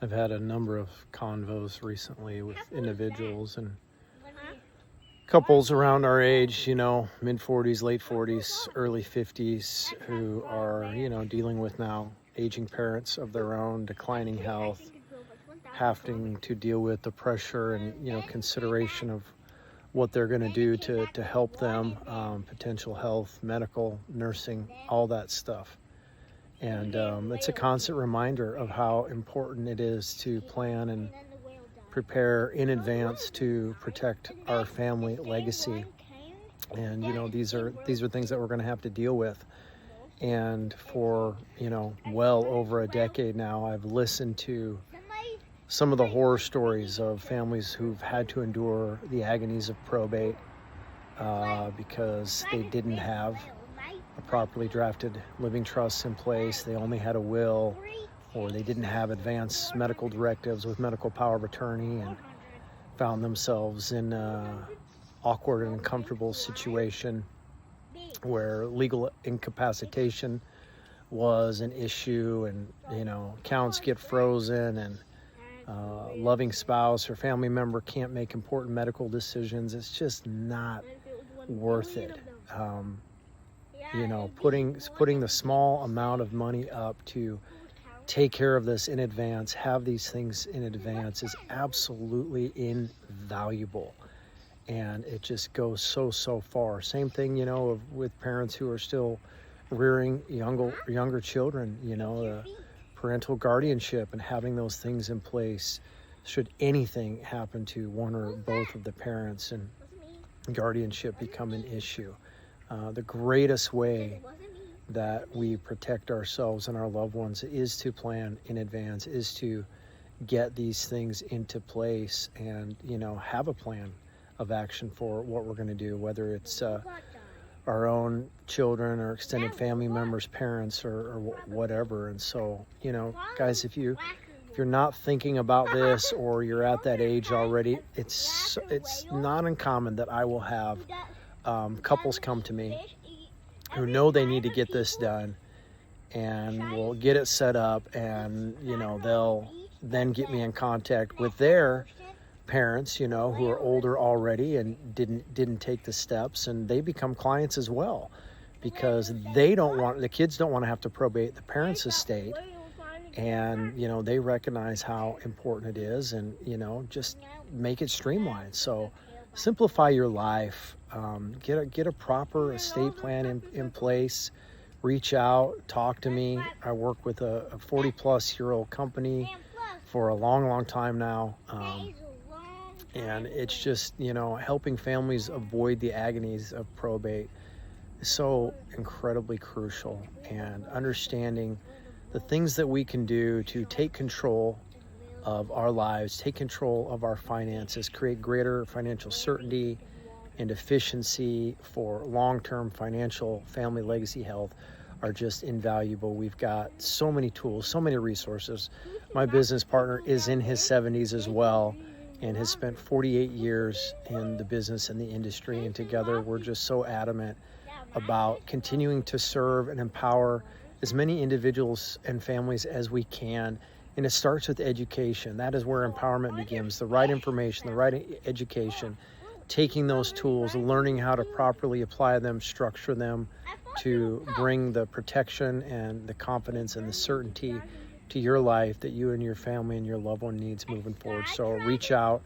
I've had a number of convos recently with individuals and couples around our age, mid 40s, late 40s, early 50s, who are, dealing with now aging parents of their own, declining health, having to deal with the pressure and, consideration of what they're going to do to help them, potential health, medical, nursing, all that stuff. And it's a constant reminder of how important it is to plan and prepare in advance to protect our family legacy. And these are things that we're going to have to deal with. And for well over a decade now, I've listened to some of the horror stories of families who've had to endure the agonies of probate because they didn't have a properly drafted living trust in place. They only had a will, or they didn't have advanced medical directives with medical power of attorney, and found themselves in an awkward and uncomfortable situation where legal incapacitation was an issue, and accounts get frozen, and loving spouse or family member can't make important medical decisions. It's just not worth it. Putting the small amount of money up to take care of this in advance, have these things in advance, is absolutely invaluable. And it just goes so far. Same thing, with parents who are still rearing younger children, the parental guardianship and having those things in place should anything happen to one or both of the parents and guardianship become an issue. The greatest way that we protect ourselves and our loved ones is to plan in advance, is to get these things into place and, have a plan of action for what we're going to do, whether it's our own children or extended family members, parents, or whatever. And so, guys, if you're not thinking about this, or you're at that age already, it's not uncommon that I will have couples come to me who know they need to get this done, and we'll get it set up, and they'll then get me in contact with their parents, who are older already and didn't take the steps, and they become clients as well, because the kids don't want to have to probate the parents' estate, and they recognize how important it is, and just make it streamlined. So simplify your life. Get a proper estate plan in place. Reach out, talk to me. I work with a 40-plus-year-old company for a long time now, and it's just helping families avoid the agonies of probate is so incredibly crucial. And understanding the things that we can do to take control of our lives, take control of our finances, create greater financial certainty and efficiency for long-term financial family legacy health are just invaluable. We've got so many tools, so many resources. My business partner is in his 70s as well, and has spent 48 years in the business and the industry, and together we're just so adamant about continuing to serve and empower as many individuals and families as we can. And it starts with education. That is where empowerment begins. The right information, the right education, taking those tools, learning how to properly apply them, structure them to bring the protection and the confidence and the certainty to your life that you and your family and your loved one needs moving forward. So reach out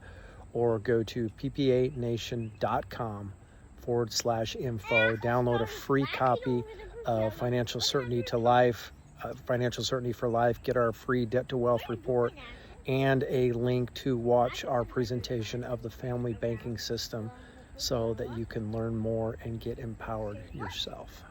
or go to ppanation.com/info. Download a free copy of Financial Certainty to Life, Financial Certainty for Life. Get our free Debt to Wealth report and a link to watch our presentation of the family banking system so that you can learn more and get empowered yourself.